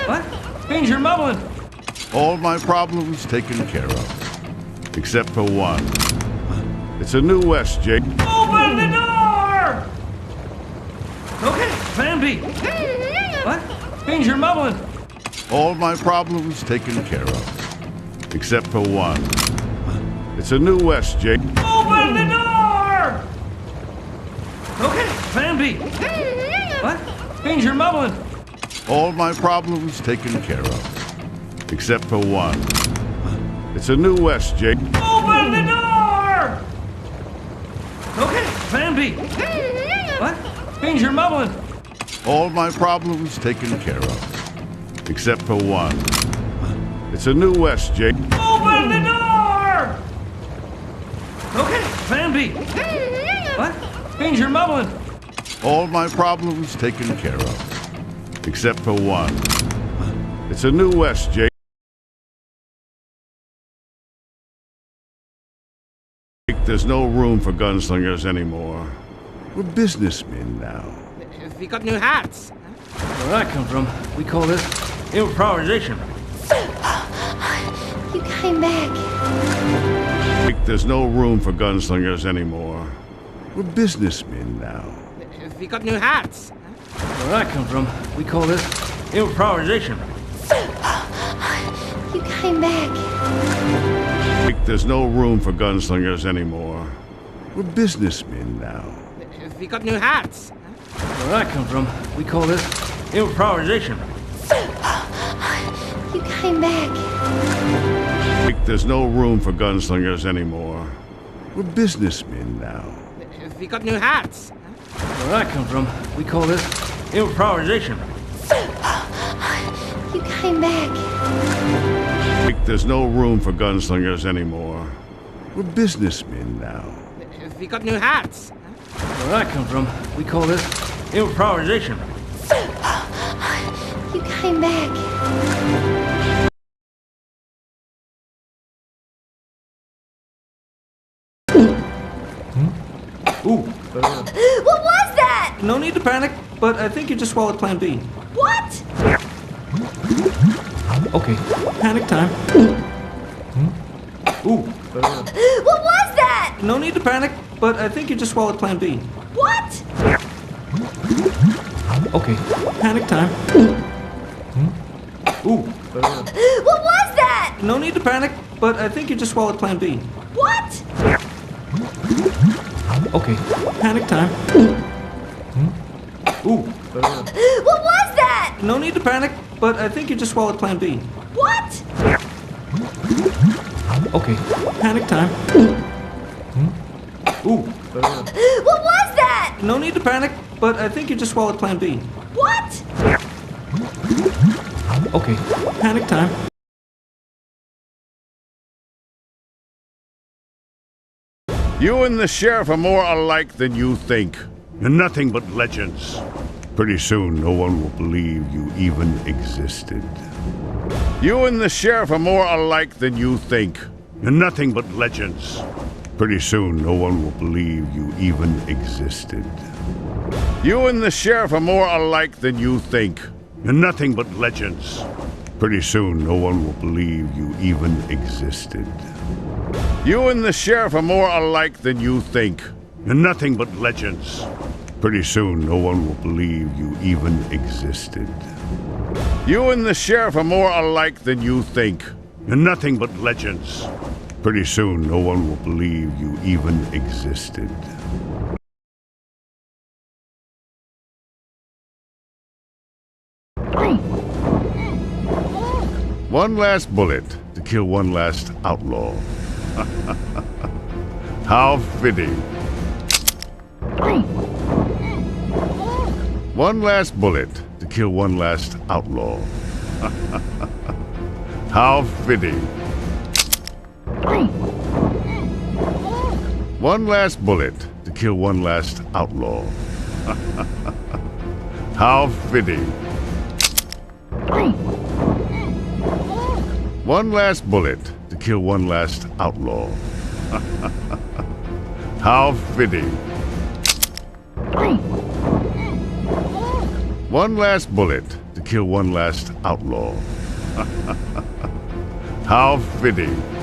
What? Means you're mumbling. All my problems taken care of. Except for one. It's a new West, Jake. Open the door! Okay, plan B. What? Means you're mumbling. All my problems taken care of. Except for one. It's a new West, Jake. Open the door! Okay, plan B. What? Means you're mumbling. All my problems taken care of. Except for one. It's a new West, Jake. Open the door! Okay, plan B. What? Means you're mumbling. All my problems taken care of. Except for one. It's a new West, Jake. Open the door! Okay, plan B. What? Means you're mumbling. All my problems taken care of. Except for one. It's a new West, Jake. There's no room for gunslingers anymore. We're businessmen now. We got new hats. Where I come from, we call this improvisation. You came back. There's no room for gunslingers anymore. We're businessmen now. We got new hats. Where I come from, we call this improvisation. You came back. There's no room for gunslingers anymore. We're businessmen now. We got new hats. Where I come from, we call this improvisation. You came back. There's no room for gunslingers anymore. We're businessmen now. We got new hats. Where I come from, we call this improvisation. You came back. There's no room for gunslingers anymore. We're businessmen now. We got new hats. Where I come from, we call this improvisation. You came back. Ooh. What was that? No need to panic, but I think you just swallowed plan B. What? Okay, panic time. Ooh. What was that? No need to panic, but I think you just swallowed plan B. What? Okay, panic time. Ooh. What was that? No need to panic, but I think you just swallowed plan B. What? Okay, panic time. Ooh. What was that? No need to panic, but I think you just swallowed plan B. What? Okay, panic time. Ooh. What was that? No need to panic, but I think you just swallowed plan B. What? Okay, panic time. You and the sheriff are more alike than you think. You're nothing but legends. Pretty soon, no one will believe you even existed. You and the sheriff are more alike than you think. You're nothing but legends. Pretty soon, no one will believe you even existed. You and the sheriff are more alike than you think. You're nothing but legends. Pretty soon, no one will believe you even existed. You and the sheriff are more alike than you think. You're nothing but legends. Pretty soon, no one will believe you even existed. You and the sheriff are more alike than you think. You're nothing but legends. Pretty soon, no one will believe you even existed. One last bullet to kill one last outlaw. How fitting. One last bullet to kill one last outlaw. How fitting. One last bullet to kill one last outlaw. How fitting. One last bullet to kill one last outlaw. How fitting. One last bullet to kill one last outlaw. How fitting.